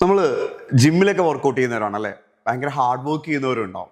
നമ്മൾ ജിമ്മിലൊക്കെ വർക്കൗട്ട് ചെയ്യുന്നവരാണല്ലേ, ഭയങ്കര ഹാർഡ് വർക്ക് ചെയ്യുന്നവരുണ്ടാവും.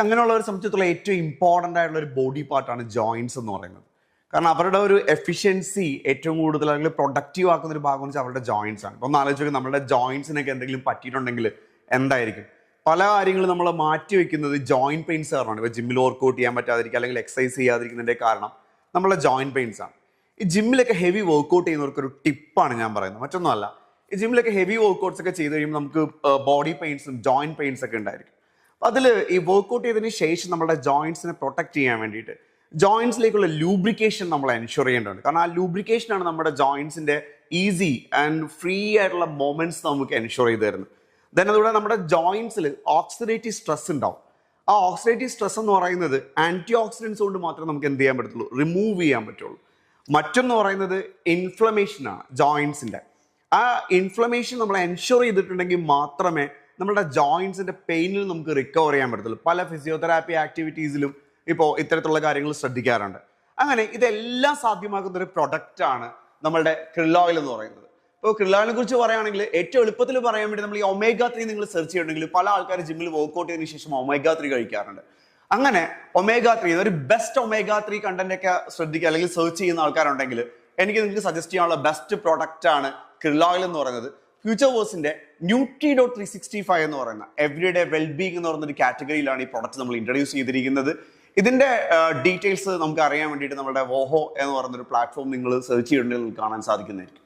അങ്ങനെയുള്ളവരെ സംബന്ധിച്ചിടത്തോളം ഏറ്റവും ഇമ്പോർട്ടൻ്റ് ആയിട്ടുള്ള ഒരു ബോഡി പാർട്ടാണ് ജോയിൻസ് എന്ന് പറയുന്നത്. കാരണം അവരുടെ ഒരു എഫിഷ്യൻസി ഏറ്റവും കൂടുതൽ അല്ലെങ്കിൽ പ്രൊഡക്റ്റീവ് ആക്കുന്ന ഒരു ഭാഗം എന്ന് വെച്ചാൽ അവരുടെ ജോയിൻസ് ആണ്. ഇപ്പം ഒന്ന് ആലോചിച്ച് നമ്മുടെ ജോയിൻസിനൊക്കെ എന്തെങ്കിലും പറ്റിയിട്ടുണ്ടെങ്കിൽ എന്തായിരിക്കും? പല കാര്യങ്ങളും നമ്മൾ മാറ്റി വെക്കുന്നത് ജോയിന്റ് പെയിൻസ് കാരണമാണ്. ഇപ്പോൾ ജിമ്മിൽ വർക്കൗട്ട് ചെയ്യാൻ പറ്റാതിരിക്കുക അല്ലെങ്കിൽ എക്സസൈസ് ചെയ്യാതിരിക്കുന്നതിൻ്റെ കാരണം നമ്മളെ ജോയിന്റ് പെയിൻസ് ആണ്. ഈ ജിമ്മിലൊക്കെ ഹെവി വർക്കൗട്ട് ചെയ്യുന്നവർക്ക് ഒരു ടിപ്പാണ് ഞാൻ പറയുന്നത്, മറ്റൊന്നുമല്ല. ഈ ജിമ്മിലൊക്കെ ഹെവി വർക്കൗട്ട്സ് ഒക്കെ ചെയ്ത് കഴിയുമ്പോൾ നമുക്ക് ബോഡി പെയിൻസും ജോയിന്റ് പെയിൻസ് ഒക്കെ ഉണ്ടായിരിക്കും. അപ്പോൾ അതിൽ ഈ വർക്കൗട്ട് ചെയ്തതിന് ശേഷം നമ്മുടെ ജോയിൻസിനെ പ്രൊട്ടക്ട് ചെയ്യാൻ വേണ്ടിയിട്ട് ജോയിൻസിലേക്കുള്ള ലൂബ്രിക്കേഷൻ നമ്മൾ എൻഷുർ ചെയ്യേണ്ടതുണ്ട്. കാരണം ആ ലൂബ്രിക്കേഷനാണ് നമ്മുടെ ജോയിൻസിന്റെ ഈസി ആൻഡ് ഫ്രീ ആയിട്ടുള്ള മൊമെന്റ്സ് നമുക്ക് എൻഷുർ ചെയ്ത് തരുന്നത്. ദെൻ അതുകൂടെ നമ്മുടെ ജോയിൻസിൽ ഓക്സിഡേറ്റീവ് സ്ട്രെസ് ഉണ്ടാവും. ആ ഓക്സിഡേറ്റീവ് സ്ട്രെസ് എന്ന് പറയുന്നത് ആന്റി ഓക്സിഡൻസ് കൊണ്ട് മാത്രമേ നമുക്ക് എന്ത് ചെയ്യാൻ പറ്റുള്ളൂ, റിമൂവ് ചെയ്യാൻ പറ്റുള്ളൂ. മറ്റൊന്ന് പറയുന്നത് ഇൻഫ്ലമേഷനാണ് ജോയിൻസിന്റെ. ആ ഇൻഫ്ലമേഷൻ നമ്മൾ എൻഷുർ ചെയ്തിട്ടുണ്ടെങ്കിൽ മാത്രമേ നമ്മുടെ ജോയിൻസിന്റെ പെയിനിൽ നമുക്ക് റിക്കവർ ചെയ്യാൻ പറ്റത്തുള്ളൂ. പല ഫിസിയോതെറാപ്പി ആക്ടിവിറ്റീസിലും ഇപ്പോൾ ഇത്തരത്തിലുള്ള കാര്യങ്ങൾ ശ്രദ്ധിക്കാറുണ്ട്. അങ്ങനെ ഇതെല്ലാം സാധ്യമാക്കുന്ന ഒരു പ്രൊഡക്റ്റാണ് നമ്മളുടെ krill oil എന്ന് പറയുന്നത്. ഇപ്പോൾ krill oil കുറിച്ച് പറയുകയാണെങ്കിൽ ഏറ്റവും എളുപ്പത്തിൽ പറയാൻ വേണ്ടി നമ്മൾ ഈ omega-3 നിങ്ങൾ സെർച്ച് ചെയ്യണമെങ്കിൽ പല ആൾക്കാർ ജിമ്മിൽ വർക്ക്ഔട്ട് ചെയ്തതിനു ശേഷം omega-3 കഴിക്കാറുണ്ട്. അങ്ങനെ omega-3 ഒരു ബെസ്റ്റ് omega-3 കണ്ടന്റ് ഒക്കെ ശ്രദ്ധിക്കുക അല്ലെങ്കിൽ സെർച്ച് ചെയ്യുന്ന ആൾക്കാരുണ്ടെങ്കിൽ എനിക്ക് നിങ്ങൾക്ക് സജസ്റ്റ് ചെയ്യാനുള്ള ബെസ്റ്റ് പ്രൊഡക്റ്റ് ആണ് krill oil എന്ന് പറയുന്നത്. ഫ്യൂച്ചർവേഴ്സിന്റെ Nutri.365 എന്ന് പറയുന്ന എവറിഡേ വെൽബീങ് എന്ന് പറയുന്ന ഒരു കാറ്റഗറിയിലാണ് ഈ പ്രൊഡക്റ്റ് നമ്മൾ ഇൻട്രൊഡ്യൂസ് ചെയ്തിരിക്കുന്നത്. ഇതിന്റെ ഡീറ്റെയിൽസ് നമുക്ക് അറിയാൻ വേണ്ടിയിട്ട് നമ്മുടെ വോഹോ എന്ന് പറയുന്ന ഒരു പ്ലാറ്റ്ഫോം നിങ്ങൾ സെർച്ച് ചെയ്തിട്ടുണ്ടെങ്കിൽ കാണാൻ സാധിക്കുന്നതായിരിക്കും.